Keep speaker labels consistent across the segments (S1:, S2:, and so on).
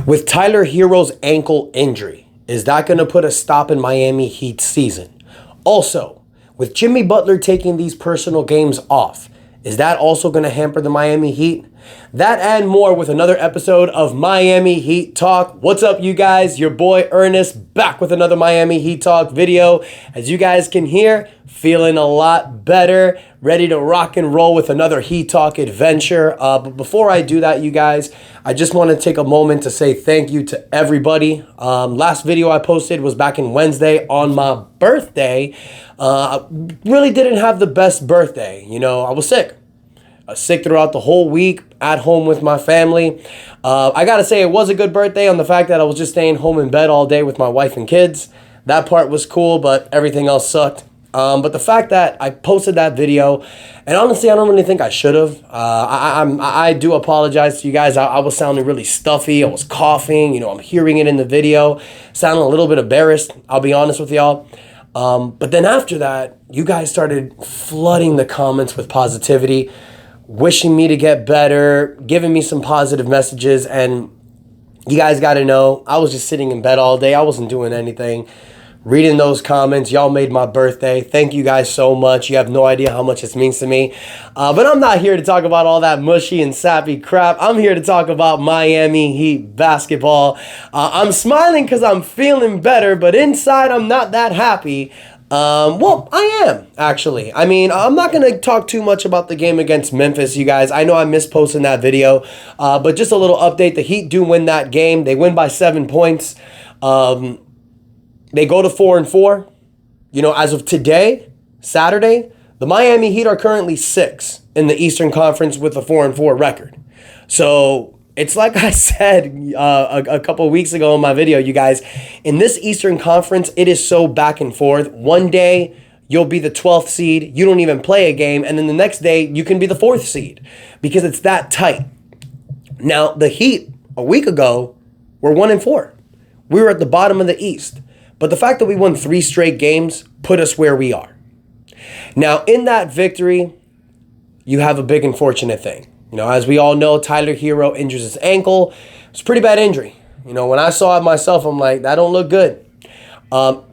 S1: With Tyler Herro's ankle injury, is that going to put a stop in Miami Heat's season? Also, with Jimmy Butler taking these personal games off, is that also going to hamper the Miami Heat? That and more with another episode of Miami Heat Talk. What's up, you guys? Your boy Ernest back with another Miami Heat Talk video. As you guys can hear, feeling a lot better, ready to rock and roll with another Heat Talk adventure. But before I do that, you guys, I just want to take a moment to say thank you to everybody. Last video I posted was back in Wednesday on my birthday. I really didn't have the best birthday. You know, I was sick. Sick throughout the whole week, at home with my family. I gotta say, it was a good birthday on the fact that I was just staying home in bed all day with my wife and kids. That part was cool, but everything else sucked. But the fact that I posted that video, and honestly, I don't really think I should have. I do apologize to you guys. I was sounding really stuffy. I was coughing. You know, I'm hearing it in the video. Sounding a little bit embarrassed, I'll be honest with y'all. But then after that, you guys started flooding the comments with positivity, wishing me to get better, giving me some positive messages, and you guys got to know, I was just sitting in bed all day. I wasn't doing anything. Reading those comments, y'all made my birthday. Thank you guys so much. You have no idea how much this means to me. But I'm not here to talk about all that mushy and sappy crap. I'm here to talk about Miami Heat basketball. I'm smiling because I'm feeling better, but inside I'm not that happy. Well, I am, actually. I mean, I'm not going to talk too much about the game against Memphis, you guys. I know I missed posting that video, but just a little update. The Heat do win that game. They win by 7 points. They go to 4-4. You know, as of today, Saturday, the Miami Heat are currently 6 in the Eastern Conference with a 4-4 record. So it's like I said a couple of weeks ago in my video, you guys, in this Eastern Conference, it is so back and forth. One day, you'll be the 12th seed. You don't even play a game. And then the next day, you can be the 4th seed because it's that tight. Now, the Heat, a week ago, were 1-4. We were at the bottom of the East. But the fact that we won 3 straight games put us where we are. Now, in that victory, you have a big unfortunate thing. You know, as we all know, Tyler Herro injures his ankle. It's a pretty bad injury. You know, when I saw it myself, I'm like, that don't look good.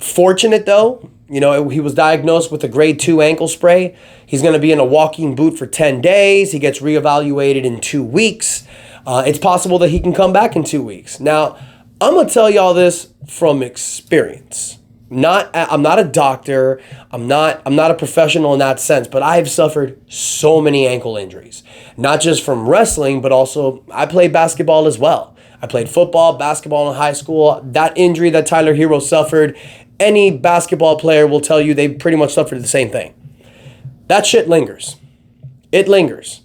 S1: Fortunate, though, you know, he was diagnosed with a grade 2 ankle spray. He's going to be in a walking boot for 10 days. He gets reevaluated in 2 weeks. It's possible that he can come back in 2 weeks. Now, I'm going to tell y'all this from experience. I'm not a doctor. I'm not a professional in that sense, but I've suffered so many ankle injuries, not just from wrestling, but also I played basketball as well. I played football, basketball in high school. That injury that Tyler Herro suffered, any basketball player will tell you they pretty much suffered the same thing. That shit lingers. It lingers.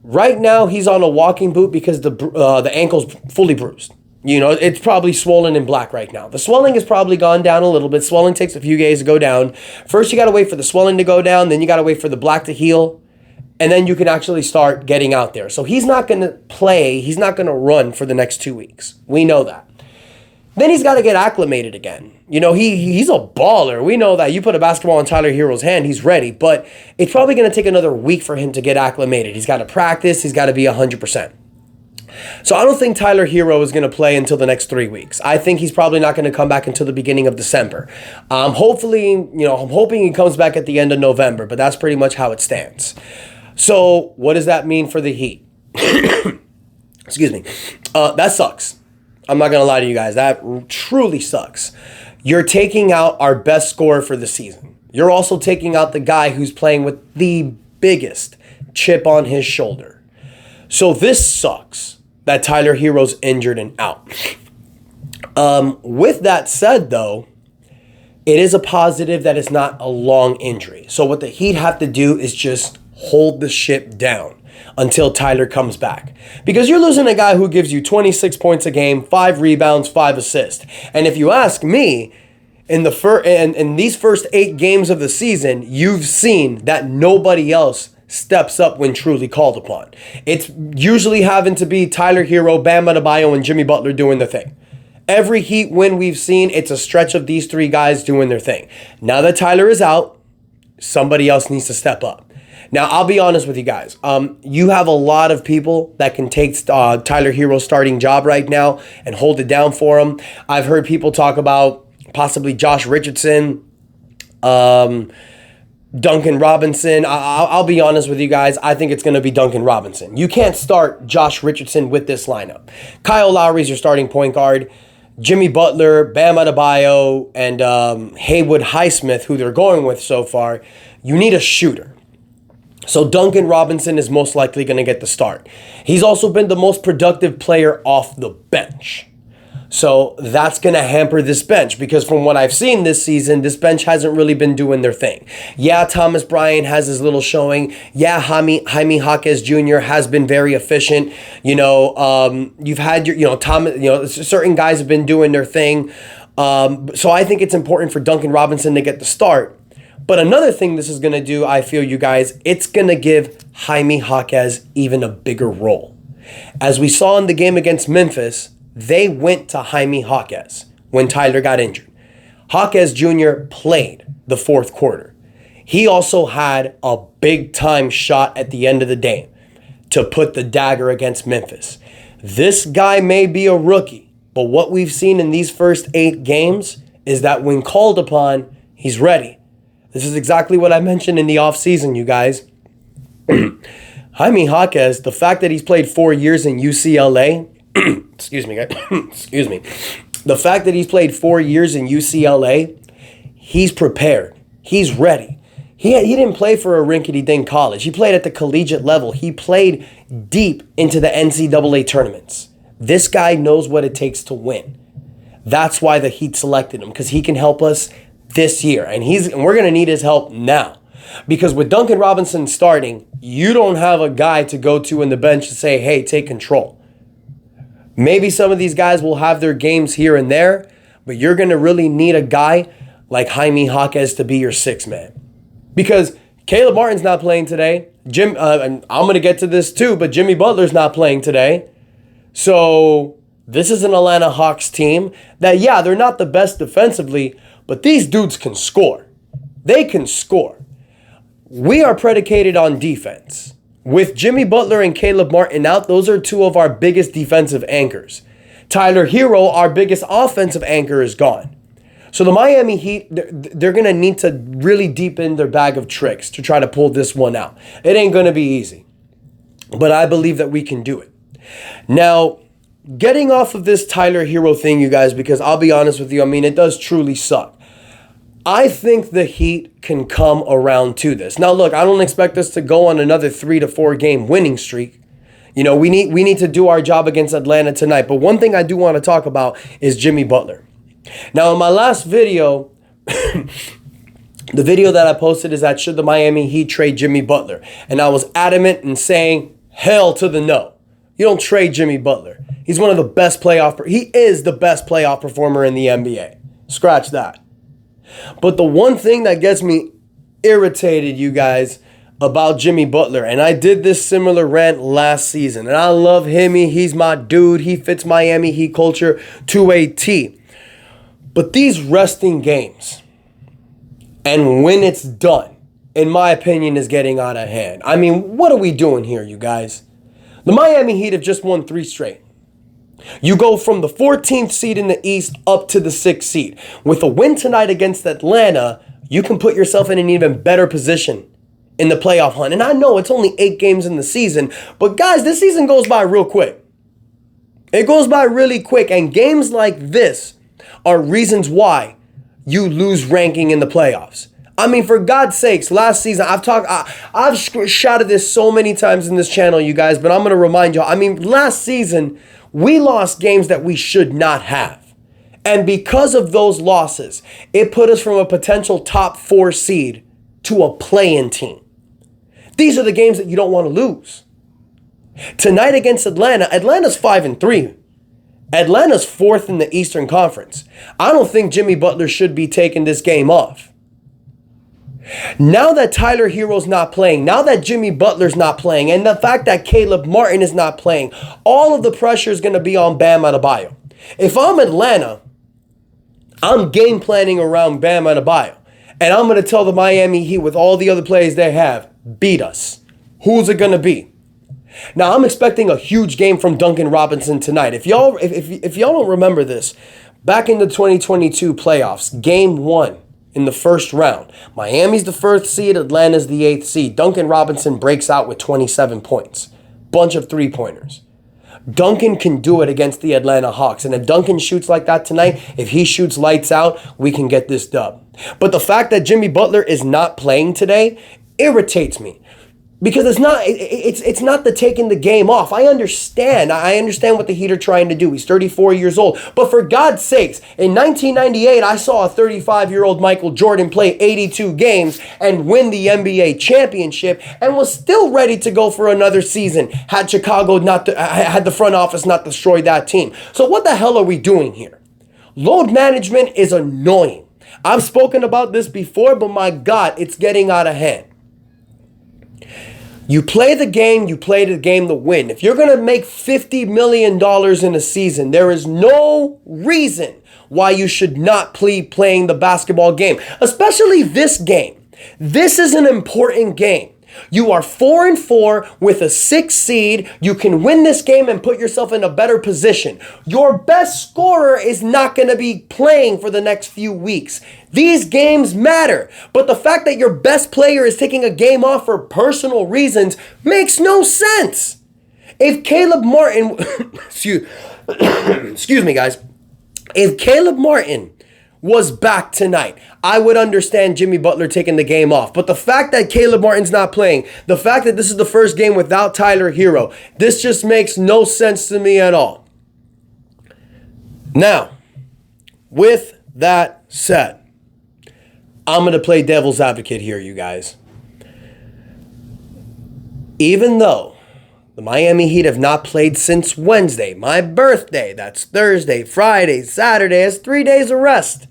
S1: Right now, he's on a walking boot because the ankle's fully bruised. You know, it's probably swollen and black right now. The swelling has probably gone down a little bit. Swelling takes a few days to go down. First, you got to wait for the swelling to go down. Then you got to wait for the black to heal. And then you can actually start getting out there. So he's not going to play. He's not going to run for the next 2 weeks. We know that. Then he's got to get acclimated again. You know, he's a baller. We know that. You put a basketball in Tyler Herro's hand, he's ready. But it's probably going to take another week for him to get acclimated. He's got to practice. He's got to be 100%. So I don't think Tyler Herro is going to play until the next 3 weeks. I think he's probably not going to come back until the beginning of December. I'm hoping he comes back at the end of November, but that's pretty much how it stands. So what does that mean for the Heat? Excuse me. That sucks. I'm not going to lie to you guys. That truly sucks. You're taking out our best scorer for the season. You're also taking out the guy who's playing with the biggest chip on his shoulder. So this sucks that Tyler Herro's injured and out. With that said, though, it is a positive that it's not a long injury. So what the Heat have to do is just hold the ship down until Tyler comes back. Because you're losing a guy who gives you 26 points a game, 5 rebounds, 5 assists. And if you ask me, in these first 8 games of the season, you've seen that nobody else steps up when truly called upon. It's usually having to be Tyler Herro, Bam Adebayo, and Jimmy Butler doing their thing. Every Heat win we've seen, it's a stretch of these 3 guys doing their thing. Now that Tyler is out, somebody else needs to step up. Now, I'll be honest with you guys. You have a lot of people that can take Tyler Herro's starting job right now and hold it down for him. I've heard people talk about possibly Josh Richardson, Duncan Robinson. I'll be honest with you guys. I think it's going to be Duncan Robinson. You can't start Josh Richardson with this lineup. Kyle Lowry's your starting point guard. Jimmy Butler, Bam Adebayo, and Haywood Highsmith, who they're going with so far. You need a shooter. So Duncan Robinson is most likely going to get the start. He's also been the most productive player off the bench. So that's going to hamper this bench because from what I've seen this season, this bench hasn't really been doing their thing. Yeah, Thomas Bryant has his little showing. Yeah, Jaime Jaquez Jr. has been very efficient. You've had your, certain guys have been doing their thing. So I think it's important for Duncan Robinson to get the start. But another thing this is going to do, I feel, you guys, it's going to give Jaime Jaquez even a bigger role. As we saw in the game against Memphis, they went to Jaime Jaquez when Tyler got injured. Jaquez Jr. played the fourth quarter. He also had a big-time shot at the end of the game to put the dagger against Memphis. This guy may be a rookie, but what we've seen in these first 8 games is that when called upon, he's ready. This is exactly what I mentioned in the offseason, you guys. Jaime Jaquez, the fact that he's played 4 years in UCLA, excuse me, guys. Excuse me. The fact that he's played 4 years in UCLA, he's prepared. He's ready. He didn't play for a rinkety-dink college. He played at the collegiate level. He played deep into the NCAA tournaments. This guy knows what it takes to win. That's why the Heat selected him, because he can help us this year. And we're going to need his help now. Because with Duncan Robinson starting, you don't have a guy to go to in the bench to say, hey, take control. Maybe some of these guys will have their games here and there, but you're going to really need a guy like Jaime Jaquez to be your sixth man. Because Caleb Martin's not playing today. And I'm going to get to this too, but Jimmy Butler's not playing today. So this is an Atlanta Hawks team that, yeah, they're not the best defensively, but these dudes can score. They can score. We are predicated on defense. With Jimmy Butler and Caleb Martin out, those are two of our biggest defensive anchors. Tyler Herro, our biggest offensive anchor, is gone. So the Miami Heat, they're going to need to really deepen their bag of tricks to try to pull this one out. It ain't going to be easy, but I believe that we can do it. Now, getting off of this Tyler Herro thing, you guys, because I'll be honest with you, I mean, it does truly suck. I think the Heat can come around to this. Now, look, I don't expect us to go on another 3 to 4 game winning streak. You know, we need to do our job against Atlanta tonight. But one thing I do want to talk about is Jimmy Butler. Now, in my last video, the video that I posted is that should the Miami Heat trade Jimmy Butler? And I was adamant in saying hell to the no. You don't trade Jimmy Butler. He's one of the best he is the best playoff performer in the NBA. Scratch that. But the one thing that gets me irritated, you guys, about Jimmy Butler, and I did this similar rant last season, and I love him. He's my dude. He fits Miami Heat culture to a T. But these resting games, and when it's done, in my opinion, is getting out of hand. I mean, what are we doing here, you guys? The Miami Heat have just won 3 straight. You go from the 14th seed in the East up to the 6th seed. With a win tonight against Atlanta, you can put yourself in an even better position in the playoff hunt. And I know it's only 8 games in the season, but guys, this season goes by real quick. It goes by really quick, and games like this are reasons why you lose ranking in the playoffs. I mean, for God's sakes, last season, I've shouted this so many times in this channel, you guys, but I'm going to remind y'all. I mean, last season, we lost games that we should not have. And because of those losses, it put us from a potential top 4 seed to a play-in team. These are the games that you don't want to lose. Tonight against Atlanta's 5-3. Atlanta's 4th in the Eastern Conference. I don't think Jimmy Butler should be taking this game off. Now that Tyler Herro's not playing, now that Jimmy Butler's not playing, and the fact that Caleb Martin is not playing, all of the pressure is going to be on Bam Adebayo. If I'm Atlanta, I'm game planning around Bam Adebayo. And I'm going to tell the Miami Heat with all the other players they have, beat us. Who's it going to be? Now, I'm expecting a huge game from Duncan Robinson tonight. If y'all don't remember this, back in the 2022 playoffs, game 1 in the first round, Miami's the first seed, Atlanta's the 8th seed. Duncan Robinson breaks out with 27 points. Bunch of three-pointers. Duncan can do it against the Atlanta Hawks. And if Duncan shoots like that tonight, if he shoots lights out, we can get this dub. But the fact that Jimmy Butler is not playing today irritates me. Because it's not the taking the game off. I understand what the Heat are trying to do. He's 34 years old. But for God's sakes, in 1998, I saw a 35-year-old Michael Jordan play 82 games and win the NBA championship and was still ready to go for another season had had the front office not destroyed that team. So what the hell are we doing here? Load management is annoying. I've spoken about this before, but my God, it's getting out of hand. You play the game to win. If you're going to make $50 million in a season, there is no reason why you should not be playing the basketball game, especially this game. This is an important game. You are 4-4 with a 6 seed. You can win this game and put yourself in a better position. Your best scorer is not going to be playing for the next few weeks. These games matter. But the fact that your best player is taking a game off for personal reasons makes no sense. If Caleb Martin, excuse me, guys. If Caleb Martin was back tonight, I would understand Jimmy Butler taking the game off. But the fact that Caleb Martin's not playing, the fact that this is the first game without Tyler Herro, this just makes no sense to me at all. Now, with that said, I'm going to play devil's advocate here, you guys. Even though the Miami Heat have not played since Wednesday, my birthday, that's Thursday, Friday, Saturday, that's 3 days of rest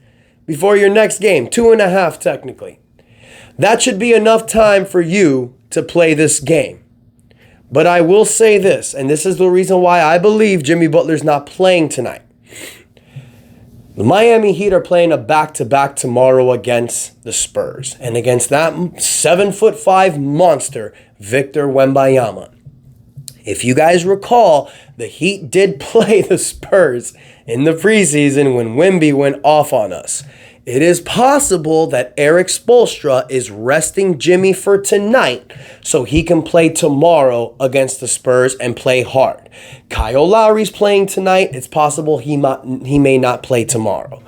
S1: before your next game, 2.5 technically. That should be enough time for you to play this game. But I will say this, and this is the reason why I believe Jimmy Butler's not playing tonight. The Miami Heat are playing a back-to-back tomorrow against the Spurs and against that 7'5" monster, Victor Wembanyama. If you guys recall, the Heat did play the Spurs in the preseason when Wemby went off on us. It is possible that Eric Spoelstra is resting Jimmy for tonight so he can play tomorrow against the Spurs and play hard. Kyle Lowry's playing tonight. It's possible he may not play tomorrow.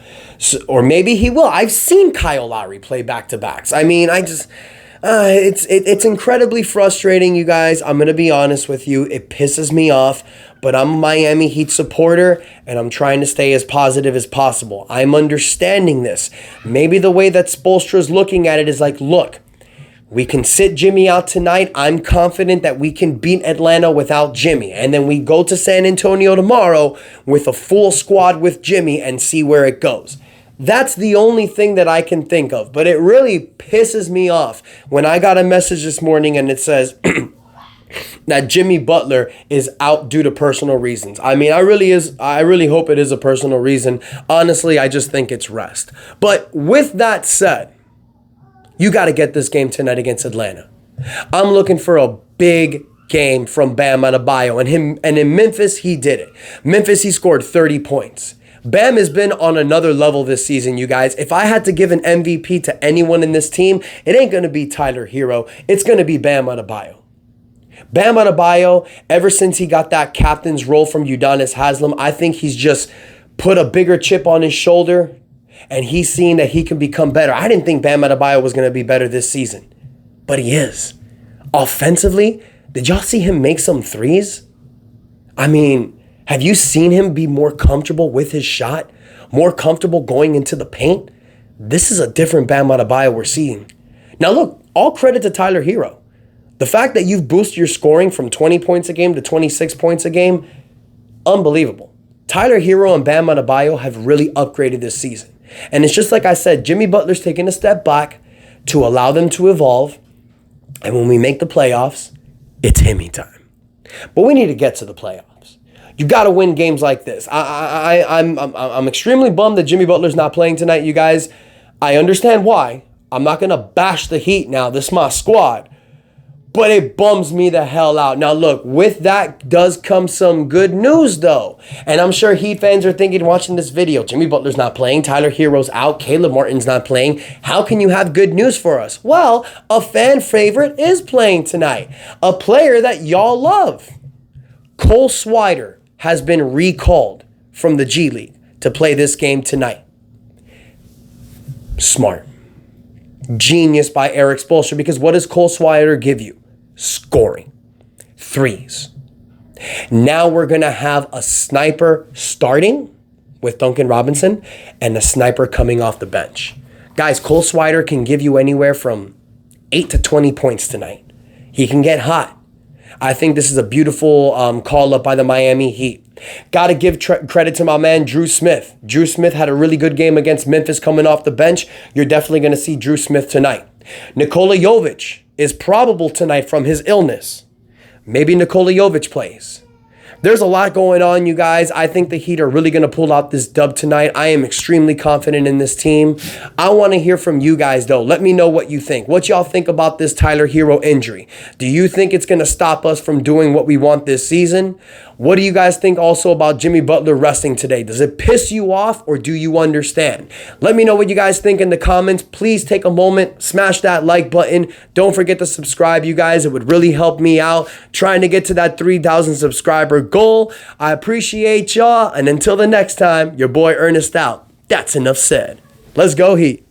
S1: Or maybe he will. I've seen Kyle Lowry play back-to-backs. I mean, it's incredibly frustrating, you guys. I'm going to be honest with you. It pisses me off, but I'm a Miami Heat supporter, and I'm trying to stay as positive as possible. I'm understanding this. Maybe the way that Spoelstra's looking at it is like, look, we can sit Jimmy out tonight. I'm confident that we can beat Atlanta without Jimmy. And then we go to San Antonio tomorrow with a full squad with Jimmy and see where it goes. That's the only thing that I can think of. But it really pisses me off when I got a message this morning and it says that Jimmy Butler is out due to personal reasons. I mean, I really hope it is a personal reason. Honestly, I just think it's rest. But with that said, you got to get this game tonight against Atlanta. I'm looking for a big game from Bam Adebayo. And in Memphis, he did it. Memphis, he scored 30 points. Bam has been on another level this season, you guys. If I had to give an MVP to anyone in this team, it ain't going to be Tyler Herro. It's going to be Bam Adebayo. Bam Adebayo, ever since he got that captain's role from Udonis Haslem, I think he's just put a bigger chip on his shoulder, and he's seen that he can become better. I didn't think Bam Adebayo was going to be better this season, but he is. Offensively, did y'all see him make some threes? I mean, have you seen him be more comfortable with his shot? More comfortable going into the paint? This is a different Bam Adebayo we're seeing. Now look, all credit to Tyler Herro. The fact that you've boosted your scoring from 20 points a game to 26 points a game, unbelievable. Tyler Herro and Bam Adebayo have really upgraded this season. And it's just like I said, Jimmy Butler's taking a step back to allow them to evolve. And when we make the playoffs, it's Himmy time. But we need to get to the playoffs. You got to win games like this. I'm extremely bummed that Jimmy Butler's not playing tonight, you guys. I understand why. I'm not going to bash the Heat now. This is my squad. But it bums me the hell out. Now, look, with that does come some good news, though. And I'm sure Heat fans are thinking, watching this video, Jimmy Butler's not playing, Tyler Herro's out, Caleb Martin's not playing. How can you have good news for us? Well, a fan favorite is playing tonight. A player that y'all love. Cole Swider has been recalled from the G League to play this game tonight. Smart. Genius by Eric Spoelstra, because what does Cole Swider give you? Scoring. Threes. Now we're going to have a sniper starting with Duncan Robinson and a sniper coming off the bench. Guys, Cole Swider can give you anywhere from 8 to 20 points tonight. He can get hot. I think this is a beautiful call up by the Miami Heat. Got to give credit to my man, Drew Smith. Drew Smith had a really good game against Memphis coming off the bench. You're definitely going to see Drew Smith tonight. Nikola Jovic is probable tonight from his illness. Maybe Nikola Jovic plays. There's a lot going on, you guys. I think the Heat are really going to pull out this dub tonight. I am extremely confident in this team. I want to hear from you guys, though. Let me know what you think. What y'all think about this Tyler Herro injury? Do you think it's going to stop us from doing what we want this season? What do you guys think also about Jimmy Butler resting today? Does it piss you off or do you understand? Let me know what you guys think in the comments. Please take a moment, smash that like button. Don't forget to subscribe, you guys. It would really help me out trying to get to that 3,000 subscriber goal. I appreciate y'all. And until the next time, your boy Ernest out. That's enough said. Let's go, Heat.